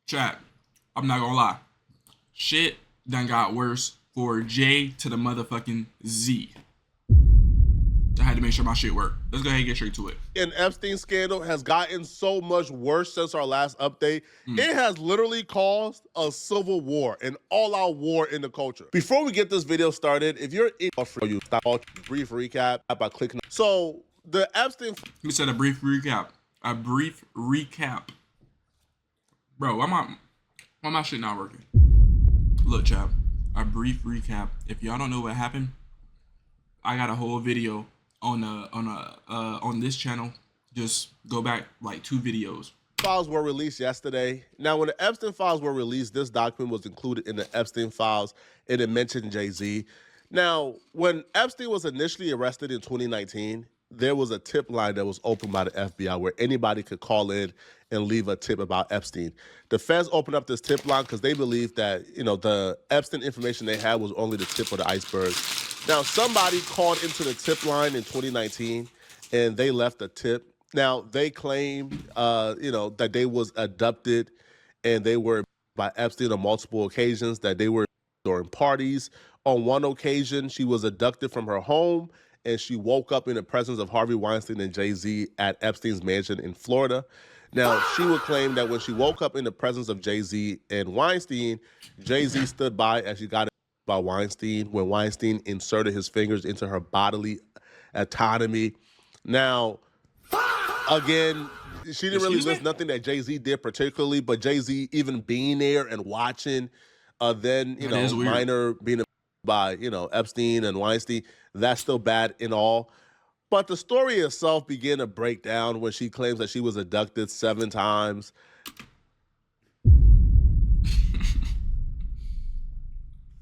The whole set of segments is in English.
Chat, I'm not gonna lie. Shit done got worse for J to the motherfucking Z. I had to make sure my shit worked. Let's go ahead and get straight to it. And Epstein scandal has gotten so much worse since our last update. It has literally caused a civil war, an all-out war in the culture. Before we get this video started, if you're in for you, stop brief recap by clicking. So the Epstein. You said a brief recap. A brief recap. Bro, why my shit not working? Look, chap. A brief recap. If y'all don't know what happened, I got a whole video on this channel. Just go back like 2 videos. Files were released yesterday. Now, when the Epstein files were released, this document was included in the Epstein files, and it mentioned Jay-Z. Now, when Epstein was initially arrested in 2019, there was a tip line that was opened by the FBI where anybody could call in and leave a tip about Epstein. The feds opened up this tip line because they believed that, the Epstein information they had was only the tip of the iceberg. Now, somebody called into the tip line in 2019 and they left a tip. Now, they claim, that they was abducted and they were by Epstein on multiple occasions, that they were during parties. On one occasion, she was abducted from her home and she woke up in the presence of Harvey Weinstein and Jay-Z at Epstein's mansion in Florida. Now, she would claim that when she woke up in the presence of Jay-Z and Weinstein, Jay-Z stood by as she got by Weinstein when Weinstein inserted his fingers into her bodily autonomy. Now, again, she didn't really list nothing that Jay-Z did particularly, but Jay-Z even being there and watching, minor being by, Epstein and Weinstein, that's still bad in all. But the story itself began to break down when she claims that she was abducted 7 times.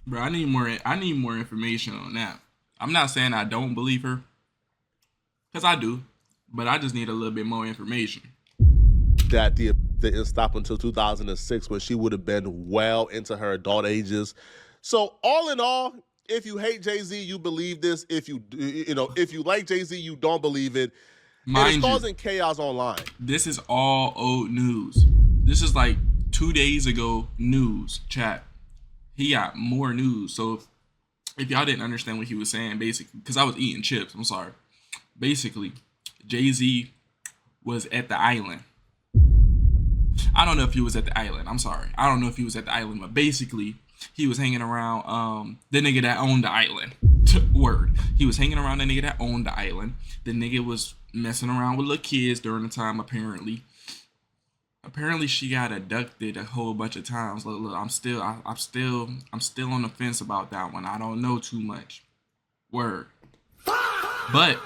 Bro, I need more information on that. I'm not saying I don't believe her, because I do, but I just need a little bit more information. That didn't stop until 2006 when she would have been well into her adult ages. So all in all, if you hate Jay-Z, you believe this. If you like Jay-Z, you don't believe it. And it's causing chaos online. This is all old news. This is like 2 days ago news, chat. He got more news. So if y'all didn't understand what he was saying, basically, because I was eating chips, I'm sorry. Basically, Jay-Z was at the island. I don't know if he was at the island. I'm sorry. I don't know if he was at the island, but basically, he was hanging around the nigga that owned the island. Word. He was hanging around the nigga that owned the island. The nigga was messing around with little kids during the time, apparently. Apparently, she got abducted a whole bunch of times. Look, I'm still on the fence about that one. I don't know too much. Word. But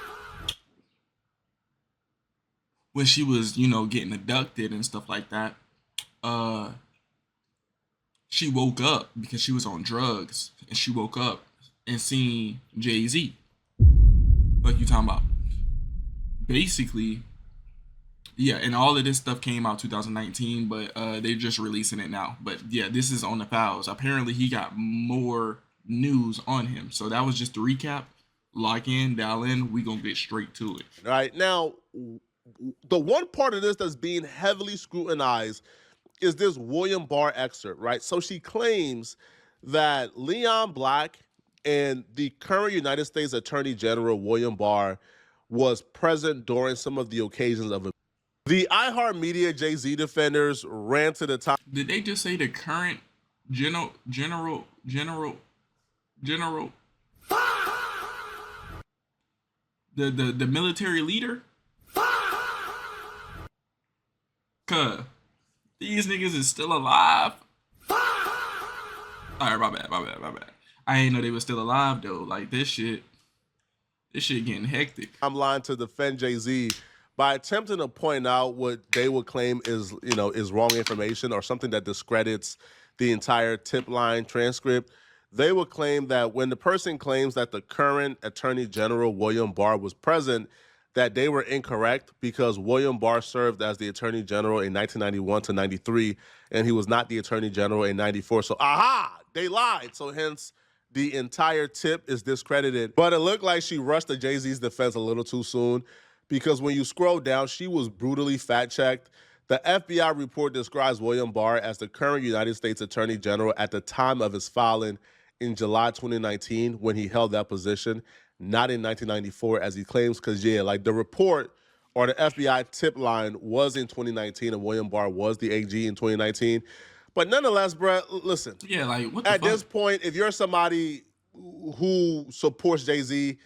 when she was, getting abducted and stuff like that, she woke up because she was on drugs, and she woke up and seen Jay-Z. What you talking about? Basically, yeah, and all of this stuff came out 2019, but they're just releasing it now. But yeah, this is on the files. Apparently, he got more news on him. So that was just a recap. Lock in, dial in. We gonna get straight to it. All right, now, the one part of this that's being heavily scrutinized is this William Barr excerpt, right? So she claims that Leon Black and the current United States Attorney General, William Barr, was present during some of the occasions of it. The iHeartMedia Jay-Z defenders ran to the top. Did they just say the current general? The military leader? Cuz these niggas is still alive. Alright, my bad. I ain't know they were still alive though. Like this shit getting hectic. I'm lying to defend Jay-Z by attempting to point out what they would claim is wrong information or something that discredits the entire tip line transcript. They would claim that when the person claims that the current Attorney General, William Barr, was present, that they were incorrect because William Barr served as the Attorney General in 1991 to 93, and he was not the Attorney General in 94. So, they lied. So hence, the entire tip is discredited. But it looked like she rushed to Jay-Z's defense a little too soon because when you scroll down, she was brutally fact-checked. The FBI report describes William Barr as the current United States Attorney General at the time of his filing in July 2019 when he held that position, not in 1994 as he claims, because, yeah, like the report or the FBI tip line was in 2019 and William Barr was the AG in 2019. But nonetheless, bro, listen. Yeah, like what the At fuck? this point, if you're somebody who supports Jay-Z,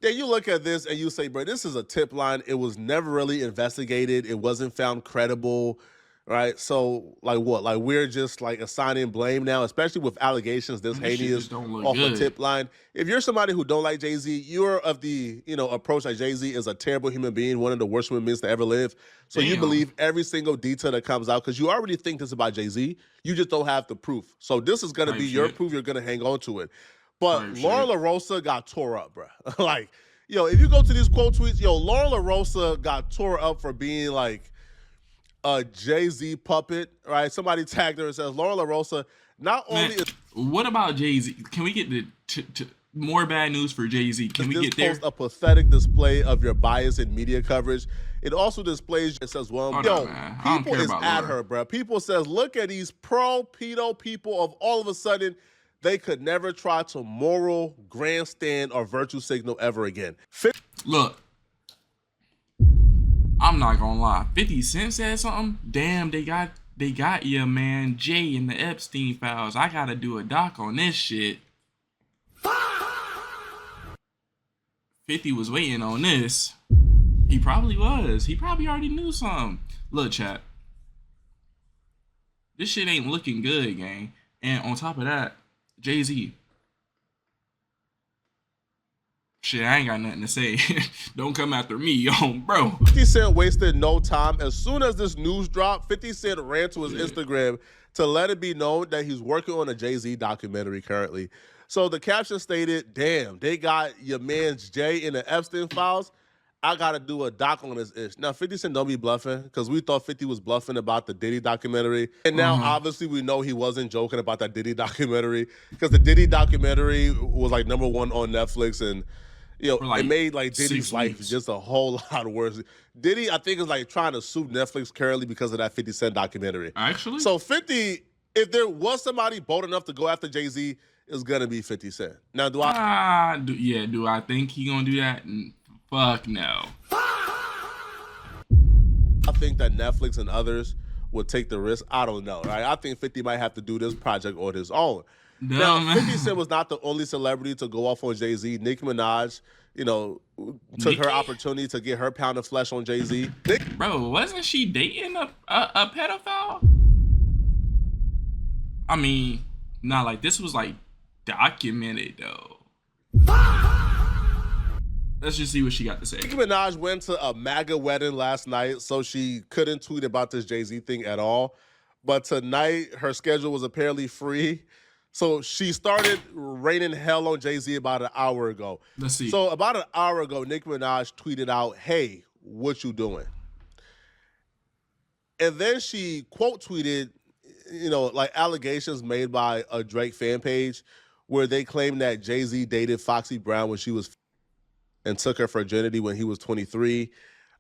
then you look at this and you say, bro, this is a tip line. It was never really investigated. It wasn't found credible, right? So, like what? Like we're just like assigning blame now, especially with allegations this This shit heinous just don't look off a good. tip line. If you're somebody who don't like Jay-Z, you're of the, approach that Jay-Z is a terrible human being, one of the worst human beings to ever live. So you Damn. believe every single detail that comes out because you already think this about Jay-Z. You just don't have the proof. So this is going to Type be your shit. proof. You're going to hang on to it. But Type Lauren shit. LaRosa got tore up, bro. Like, if you go to these quote tweets, Lauren LaRosa got tore up for being like a Jay-Z puppet, right? Somebody tagged her and says, Lauren LaRosa not only Man, what about Jay-Z? Can we get to more bad news for Jay-Z? Can we this get there? post a pathetic display of your bias in media coverage, it also displays, it says, well, Hold on, man. I don't people care is about at Lauren. her, bro. People says, look at these pro-pedo people of all of a sudden, they could never try to moral grandstand or virtue signal ever again. Look, I'm not gonna lie. 50 Cent said something. Damn, they got your man Jay in the Epstein files. I gotta do a doc on this shit. 50 was waiting on this. He probably was. He probably already knew something. Look, chat. This shit ain't looking good, gang. And on top of that, Jay-Z. Shit, I ain't got nothing to say. Don't come after me, yo, bro. 50 Cent wasted no time. As soon as this news dropped, 50 Cent ran to his Instagram to let it be known that he's working on a Jay-Z documentary currently. So the caption stated, damn, they got your man's Jay in the Epstein files. I got to do a doc on this ish. Now, 50 Cent don't be bluffing because we thought 50 was bluffing about the Diddy documentary. And now, obviously, we know he wasn't joking about that Diddy documentary because the Diddy documentary was like #1 on Netflix. And, like it made like Diddy's 6 life weeks. just a whole lot worse. Diddy, I think, is like trying to sue Netflix currently because of that 50 Cent documentary. Actually? So 50, if there was somebody bold enough to go after Jay-Z, it's going to be 50 Cent. Now, do I... do I think he gonna do that? Fuck no. I think that Netflix and others would take the risk. I don't know, right? I think 50 might have to do this project on his own. No, Now, 50 Cent was not the only celebrity to go off on Jay-Z. Nicki Minaj, took her opportunity to get her pound of flesh on Jay-Z. Bro, wasn't she dating a pedophile? I mean, not like this was like documented though. Let's just see what she got to say. Nicki Minaj went to a MAGA wedding last night, so she couldn't tweet about this Jay-Z thing at all. But tonight, her schedule was apparently free. So she started raining hell on Jay-Z about an hour ago. Let's see. So about an hour ago, Nicki Minaj tweeted out, hey, what you doing? And then she quote tweeted, like allegations made by a Drake fan page where they claim that Jay-Z dated Foxy Brown when she was and took her virginity when he was 23.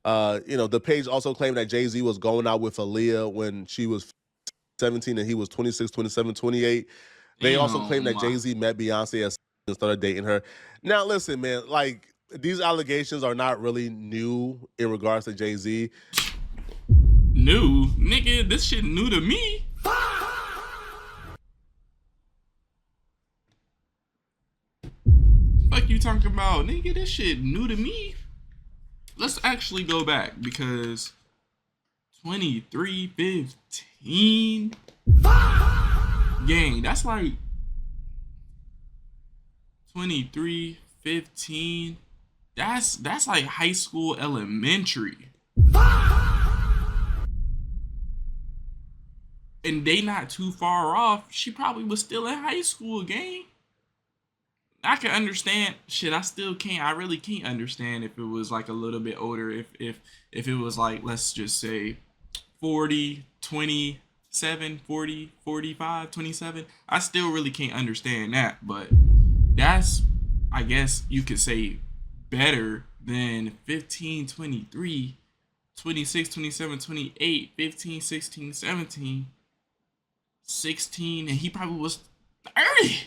The page also claimed that Jay-Z was going out with Aaliyah when she was 17 and he was 26, 27, 28. They also claimed that Jay-Z met Beyonce and started dating her. Now, listen, man, like these allegations are not really new in regards to Jay-Z. New? Nigga, this shit new to me. Fuck you talking about? Nigga, this shit new to me. Let's actually go back because 2315 gang, that's like 2315. That's like high school, elementary. And they not too far off. She probably was still in high school, gang. I can understand shit. I really can't understand if it was like a little bit older. If it was like, let's just say 40, 27, 40, 45, 27. I still really can't understand that. But that's, I guess you could say, better than 15, 23, 26, 27, 28, 15, 16, 17, 16, and he probably was 30.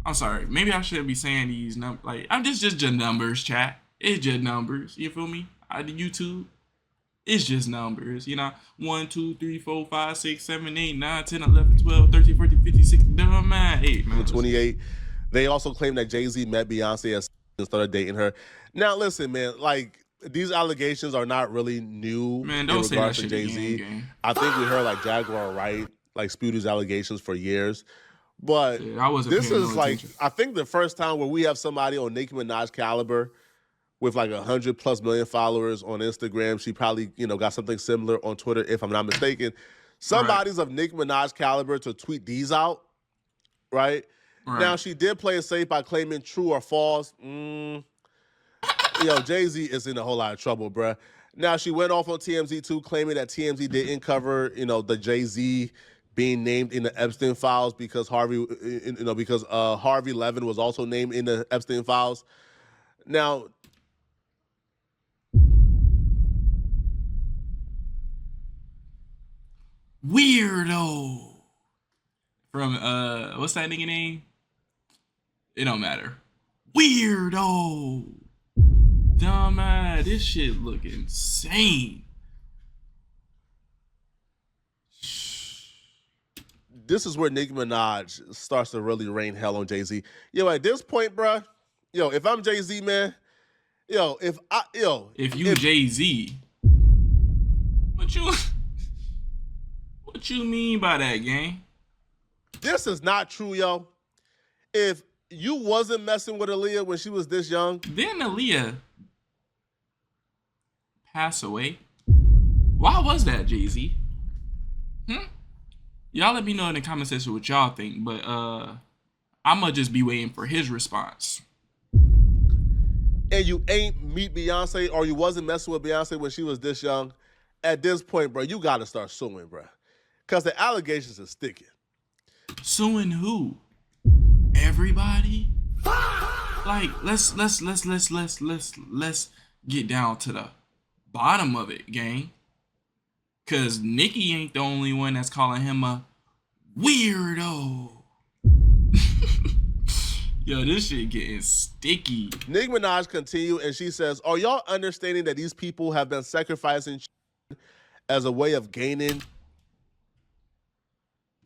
I'm sorry. Maybe I shouldn't be saying these numbers. Like, I'm just numbers, chat. It's just numbers. You feel me? I did YouTube. It's just numbers. You know, 1, 2, 3, 4, 5, 6, 7, 8, 9, 10, 11, 12, 13, 14, 15, 16. Never mind. 8, man. 28. They also claim that Jay-Z met Beyonce and started dating her. Now, listen, man, like, these allegations are not really new Man, don't in say regards that to shit Jay-Z. again. I think we heard like Jaguar Wright like spew these allegations for years. But Yeah, I wasn't this paying is no like, attention. I think the first time where we have somebody on Nicki Minaj caliber with like 100+ million followers on Instagram. She probably, got something similar on Twitter, if I'm not mistaken. Somebody's of Nicki Minaj caliber to tweet these out, right? Now, she did play it safe by claiming true or false. Jay-Z is in a whole lot of trouble, bruh. Now, she went off on TMZ too, claiming that TMZ didn't cover, the Jay-Z being named in the Epstein files because Harvey Levin was also named in the Epstein files. Now, Weirdo. From what's that nigga name? It don't matter. Weirdo. Dumbass. This shit look insane. This is where Nicki Minaj starts to really rain hell on Jay-Z. At this point, bruh, if I'm Jay-Z, man, if you Jay-Z, what you mean by that, gang? This is not true, yo. If you wasn't messing with Aaliyah when she was this young, then Aaliyah pass away. Why was that, Jay-Z? Y'all let me know in the comment section what y'all think, but I'ma just be waiting for his response. And you ain't meet Beyonce, or you wasn't messing with Beyonce when she was this young, at this point, bro, you gotta start suing, bro, because the allegations are sticking. Suing who? Everybody? Like, let's get down to the bottom of it, gang. Cause Nicki ain't the only one that's calling him a weirdo. Yo, this shit getting sticky. Nicki Minaj continued, and she says, "Are y'all understanding that these people have been sacrificing as a way of gaining?"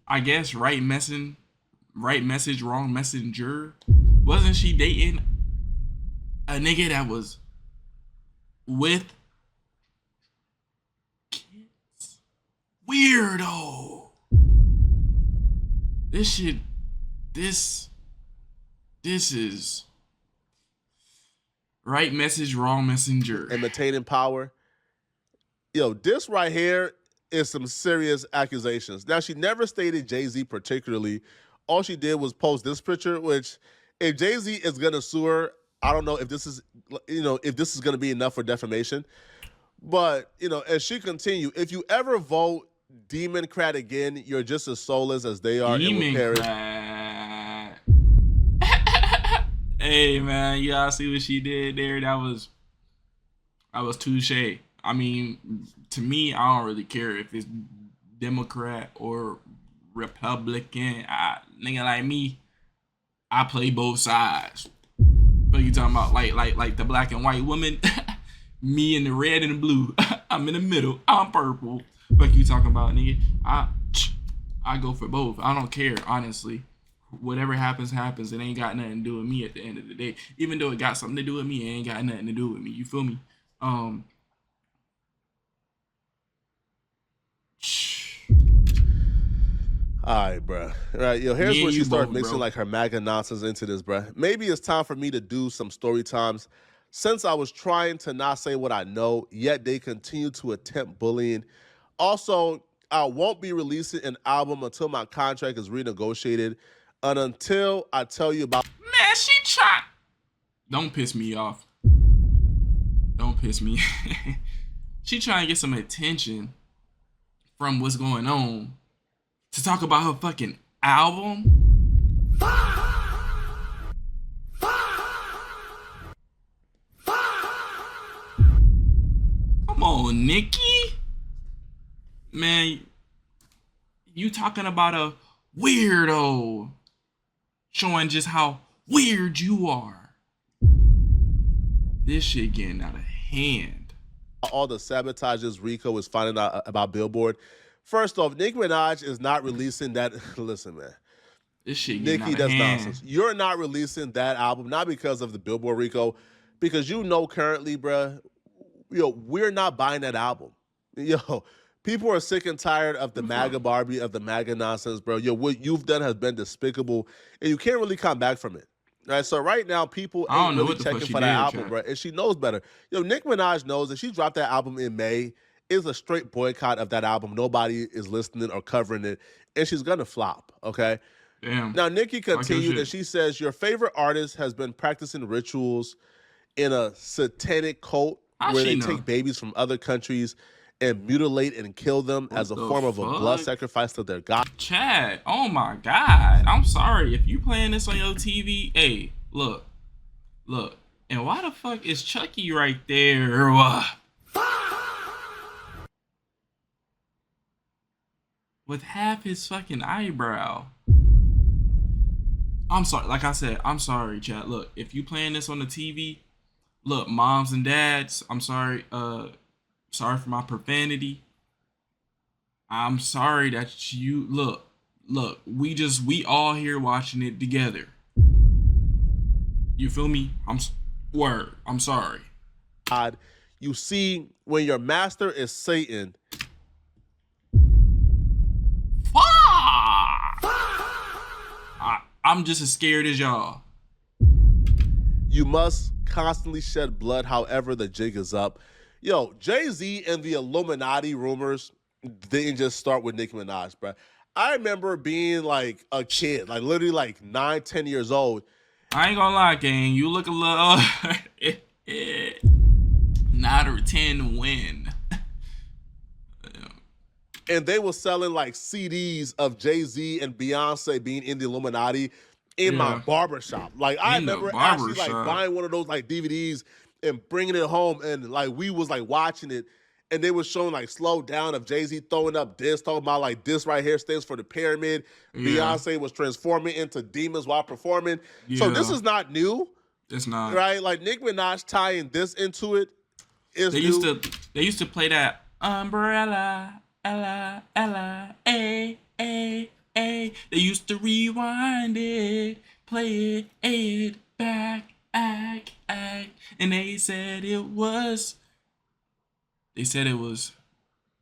I guess right message, wrong messenger. Wasn't she dating a nigga that was with kids? Weirdo. This is right message, wrong messenger. Imitating power. This right here is some serious accusations. Now, she never stated Jay-Z particularly. All she did was post this picture, which if Jay-Z is going to sue her, I don't know if this is, if this is going to be enough for defamation. But, as she continued, if you ever vote Democrat again, you're just as soulless as they are. Democrat. Hey, man, y'all see what she did there? That was touche. I mean, to me, I don't really care if it's Democrat or Republican. Nigga like me, I play both sides. What you talking about? Like the black and white woman? Me in the red and the blue. I'm in the middle. I'm purple. What you talking about, nigga? I go for both. I don't care, honestly. Whatever happens, happens. It ain't got nothing to do with me at the end of the day. Even though it got something to do with me, it ain't got nothing to do with me. You feel me? All right, bro. All right, here's where she started mixing like her MAGA nonsense into this, bro. Maybe it's time for me to do some story times. Since I was trying to not say what I know, yet they continue to attempt bullying. Also, I won't be releasing an album until my contract is renegotiated, and until I tell you about. Man, she try. Don't piss me off. Don't piss me. She trying to get some attention from what's going on to talk about her fucking album. Nicki? Man, you talking about a weirdo showing just how weird you are. This shit getting out of hand. All the sabotages Rico is finding out about Billboard. First off, Nicki Minaj is not releasing that. Listen, man. This shit getting Nicki, out of that's hand. nonsense. You're not releasing that album, not because of the Billboard Rico, because you know currently, bruh, we're not buying that album. People are sick and tired of the MAGA Barbie, of the MAGA nonsense, bro. What you've done has been despicable, and you can't really come back from it. All right, so right now, people ain't really checking for that album, bro, and she knows better. Nicki Minaj knows that she dropped that album in May. It's a straight boycott of that album. Nobody is listening or covering it, and she's gonna flop, okay? Damn. Now, Nicki continued, and she says, your favorite artist has been practicing rituals in a satanic cult where they take babies from other countries and mutilate and kill them as a form of a blood sacrifice to their god. Chad, oh my God. I'm sorry. If you playing this on your TV, hey, look. And why the fuck is Chucky right there? With half his fucking eyebrow. I'm sorry. Like I said, I'm sorry, Chad. Look, if you playing this on the TV, look, moms and dads, I'm sorry. Sorry for my profanity. I'm sorry that you look. We all here watching it together. You feel me? I'm sorry. God, you see, when your master is Satan. I'm just as scared as y'all. You must constantly shed blood, however the jig is up. Jay-Z and the Illuminati rumors didn't just start with Nicki Minaj, bro. I remember being like a kid, like literally like 9, 10 years old. I ain't gonna lie, gang. You look a little 9 or 10 to win. And they were selling like CDs of Jay-Z and Beyonce being in the Illuminati in my barbershop. Like I remember actually like buying one of those like DVDs and bringing it home, and like we was like watching it, and they were showing like slow down of Jay-Z throwing up this, talking about like this right here stands for the pyramid. Beyonce was transforming into demons while performing. So this is not new. It's not. Right? Like Nicki Minaj tying this into it is they used to play that umbrella, Ella, Ella, A, A, A. They used to rewind it, play it back, act, and they said it was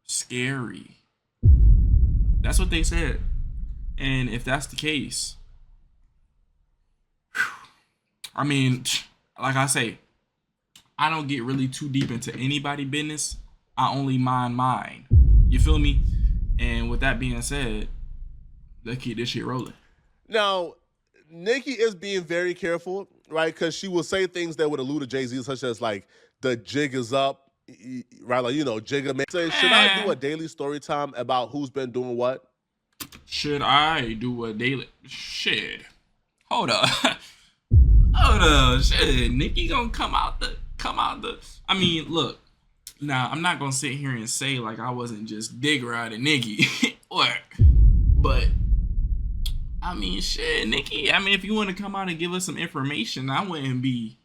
scary. That's what they said. And if that's the case, I mean, like I say, I don't get really too deep into anybody's business. I only mind mine. You feel me? And with that being said, let's keep this shit rolling. Now, Nicki is being very careful, right? Because she will say things that would allude to Jay-Z, such as like the jig is up, right? Like, Jigga man. Say, should I do a daily story time about who's been doing what? Should I do a daily shit? Hold up. Hold up. Shit. Nicki gonna come out the I mean, look. Now, I'm not gonna sit here and say like I wasn't just dig riding Nicki. But I mean, shit, Nicki. I mean, if you want to come out and give us some information, I wouldn't be.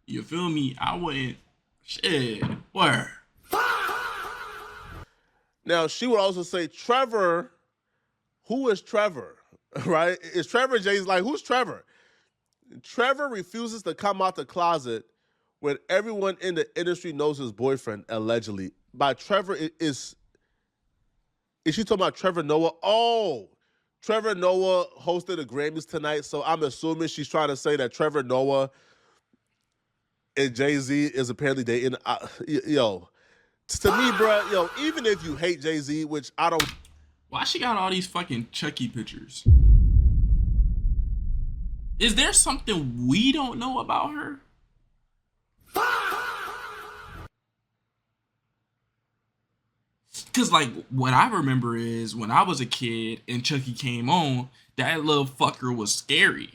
You feel me? I wouldn't. Shit. Where? Now she would also say, Trevor. Who is Trevor? Right? Is Trevor Jay's like who's Trevor? Trevor refuses to come out the closet when everyone in the industry knows his boyfriend, allegedly. By Trevor, is she talking about Trevor Noah? Oh, Trevor Noah hosted the Grammys tonight, so I'm assuming she's trying to say that Trevor Noah and Jay-Z is apparently dating. To me, bro, even if you hate Jay-Z, which I don't. Why she got all these fucking Chucky pictures? Is there something we don't know about her? Because, like, what I remember is when I was a kid and Chucky came on, that little fucker was scary.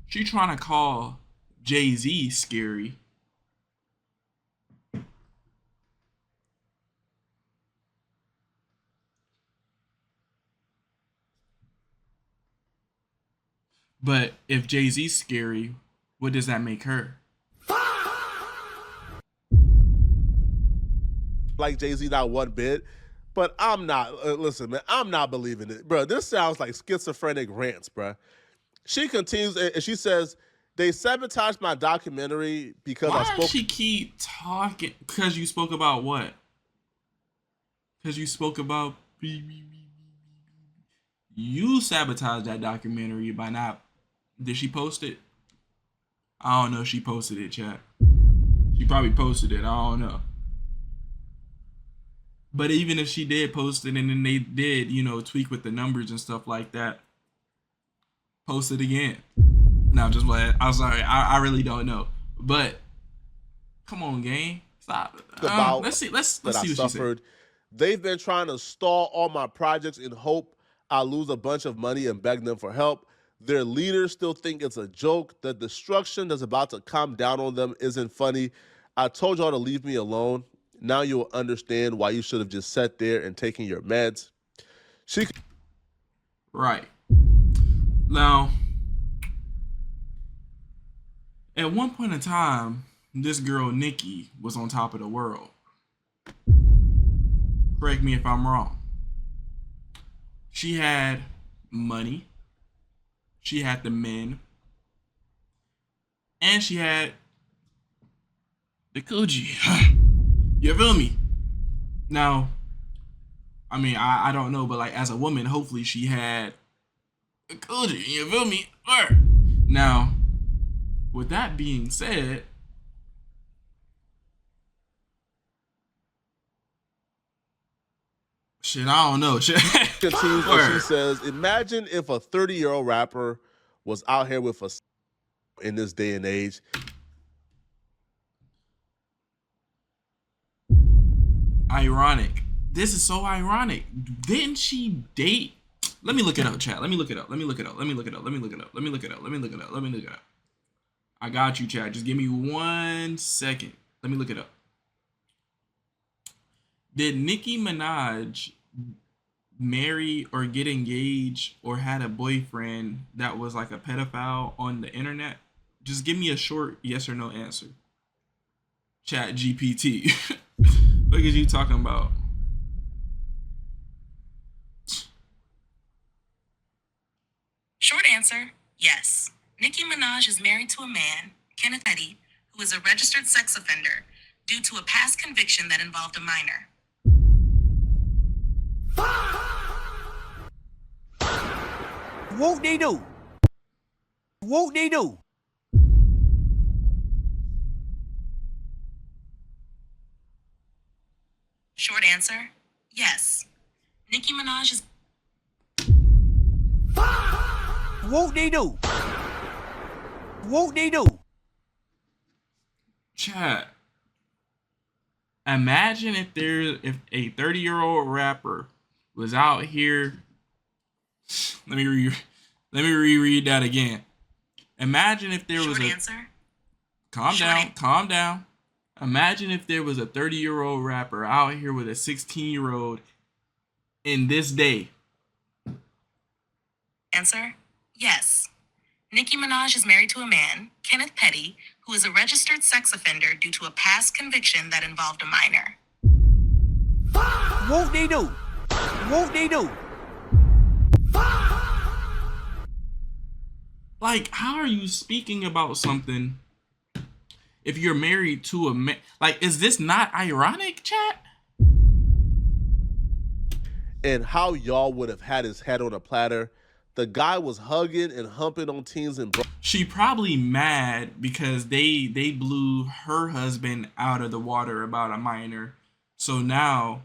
She trying to call Jay-Z scary. But if Jay-Z's scary, what does that make her? Like Jay-Z not one bit, but I'm not. Listen, man, I'm not believing it, bro. This sounds like schizophrenic rants, bro. She continues and she says they sabotaged my documentary because I Why does spoke. she keep talking? Because you spoke about what? Because you spoke about you sabotaged that documentary by not. Did she post it? I don't know if she posted it, chat. She probably posted it. I don't know. But even if she did post it and then they did, tweak with the numbers and stuff like that, post it again. No, just what I'm sorry. I really don't know. But come on, gang. Stop. About Let's see. Let's that I see what suffered. she said. They've been trying to stall all my projects in hope I lose a bunch of money and beg them for help. Their leaders still think it's a joke. The destruction that's about to come down on them isn't funny. I told y'all to leave me alone. Now you'll understand why you should have just sat there and taken your meds. Right. Now, at one point in time, this girl Nicki was on top of the world. Correct me if I'm wrong. She had money. She had the men. And she had the coochie. You feel me? Now, I mean, I don't know, but like as a woman, hopefully she had a coochie. You feel me? Now, with that being said, shit, I don't know. Shit. Continues and she says, imagine if a 30-year-old rapper was out here with a in this day and age. Ironic. This is so ironic. Didn't she date? Let me look it up, chat. Let me look it up. Let me look it up. Let me look it up. Let me look it up. Let me look it up. Let me look it up. Let me look it up. I got you, chat. Just give me 1 second. Let me look it up. Did Nicki Minaj marry or get engaged or had a boyfriend that was like a pedophile on the internet? Just give me a short yes or no answer. Chat GPT. What are you talking about? Short answer, yes. Nicki Minaj is married to a man, Kenneth Eddy, who is a registered sex offender due to a past conviction that involved a minor. Whoop de doo. Whoop de doo. Short answer, yes. Nicki Minaj is. Whoop de doo. Whoop de doo. Chat. Imagine if a 30-year-old rapper was out here. Let me reread that again. Imagine if there was Short a answer. calm down. Imagine if there was a 30-year-old rapper out here with a 16-year-old in this day. Answer, yes. Nicki Minaj is married to a man, Kenneth Petty, who is a registered sex offender due to a past conviction that involved a minor. Whoop de doo. Whoop de doo. Like, how are you speaking about something if you're married to a man? Like, is this not ironic, chat? And how y'all would have had his head on a platter. The guy was hugging and humping on teens and She probably mad because they blew her husband out of the water about a minor. So now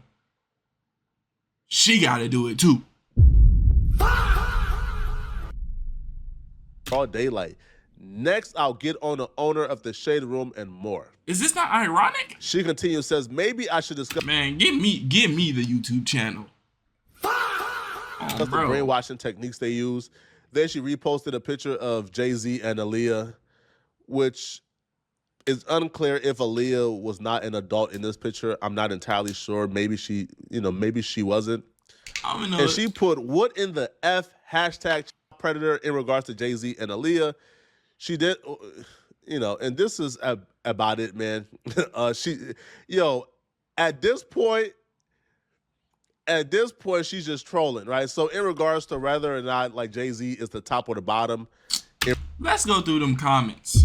she got to do it too. all daylight. Next, I'll get on the owner of the Shade Room and more. Is this not ironic? She continues, says, maybe I should discuss Man, give me the YouTube channel. the brainwashing techniques they use. Then she reposted a picture of Jay-Z and Aaliyah, which is unclear if Aaliyah was not an adult in this picture. I'm not entirely sure. Maybe maybe she wasn't. I don't know. And she put, what in the F hashtag predator in regards to Jay-Z and Aaliyah. She did, and this is about it, man. At this point, she's just trolling, right? So in regards to whether or not like Jay-Z is the top or the bottom, let's go through them comments.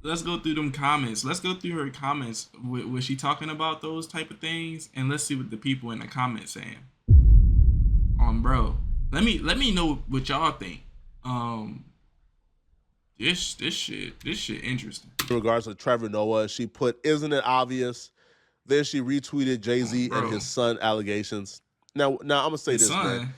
Let's go through her comments. Was she talking about those type of things? And let's see what the people in the comments saying. Bro, let me know what y'all think. This shit interesting. In regards to Trevor Noah, she put, "Isn't it obvious?" Then she retweeted Jay-Z and his son allegations. Now I'm gonna say this, man.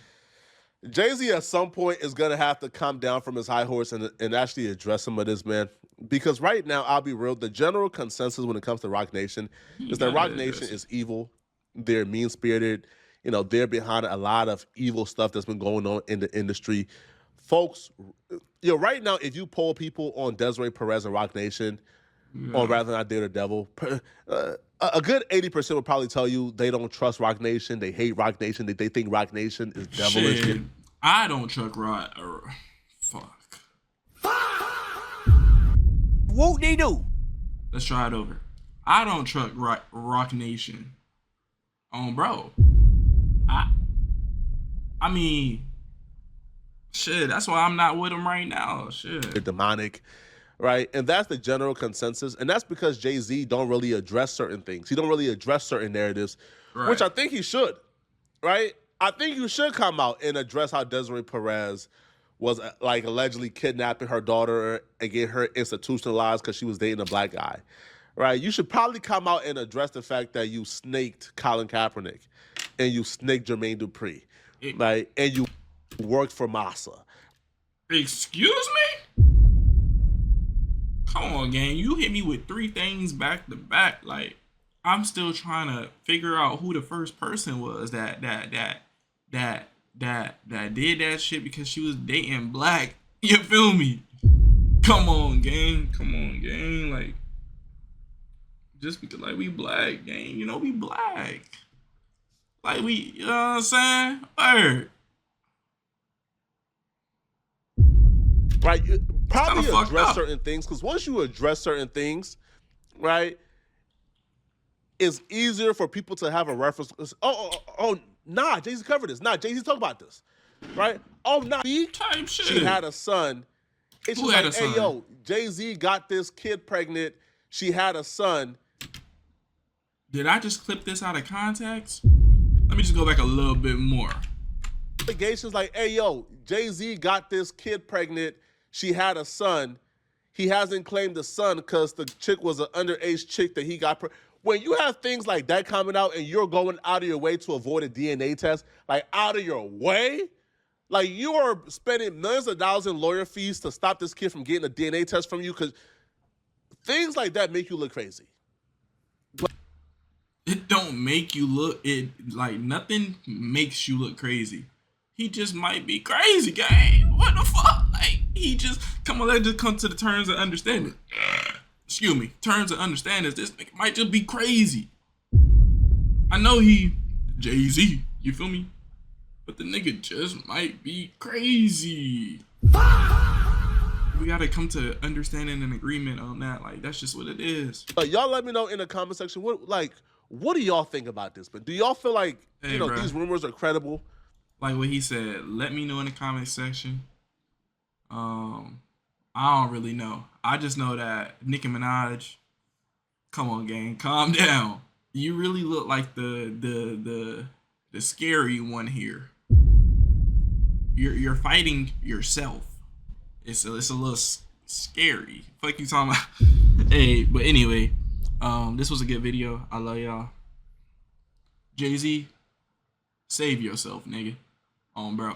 Jay-Z at some point is gonna have to come down from his high horse and actually address some of this, man. Because right now, I'll be real, the general consensus when it comes to Rock Nation is that Rock Nation is evil. They're mean-spirited. They're behind a lot of evil stuff that's been going on in the industry. Folks, right now, if you poll people on Desiree Perez and Rock Nation, on rather than not they're the devil, a good 80% will probably tell you they don't trust Rock Nation. They hate Rock Nation. They think Rock Nation is devilish. Shit, I don't trust Rock. Fuck. Whoop-de-doo. Let's try it over. I don't trust Rock Nation. Bro. I mean, shit, that's why I'm not with him right now. Shit. They're demonic, right? And that's the general consensus. And that's because Jay-Z don't really address certain things. He don't really address certain narratives, which I think he should, right? I think you should come out and address how Desiree Perez was like allegedly kidnapping her daughter and get her institutionalized because she was dating a black guy, right? You should probably come out and address the fact that you snaked Colin Kaepernick and you snaked Jermaine Dupri, right? And you worked for Massa. Excuse me? Come on, gang. You hit me with 3 things back to back. Like, I'm still trying to figure out who the first person was that did that shit because she was dating black. You feel me? Come on, gang. Like, just because, like, we black, gang. We black. Like, you know what I'm saying? Word. Right? Probably address certain things, because once you address certain things, right, it's easier for people to have a reference. Nah, Jay-Z covered this. Nah, Jay-Z talked about this, right? Type shit. She had a son. It's Who just had like, a son? hey, yo, Jay-Z got this kid pregnant. She had a son. Did I just clip this out of context? Let me just go back a little bit more. Allegations like, hey, yo, Jay-Z got this kid pregnant. She had a son. He hasn't claimed the son because the chick was an underage chick that he got. When you have things like that coming out and you're going out of your way to avoid a DNA test, like out of your way, like you are spending millions of dollars in lawyer fees to stop this kid from getting a DNA test from you, because things like that make you look crazy. It don't make you look, like nothing makes you look crazy. He just might be crazy, gang. What the fuck? Like, he just, let's just come to the terms of understanding. Excuse me, terms of understanding. This nigga might just be crazy. I know he Jay-Z, you feel me? But the nigga just might be crazy. We gotta come to understanding and agreement on that. Like, that's just what it is. Y'all let me know in the comment section, what do y'all think about this? But do y'all feel like, bro, these rumors are credible? Like what he said, let me know in the comment section. I don't really know. I just know that Nicki Minaj, come on, gang, calm down. You really look like the scary one here. You're fighting yourself. It's a little scary. Fuck you talking about? Hey, but anyway, this was a good video. I love y'all. Jay-Z, save yourself, nigga. Bro.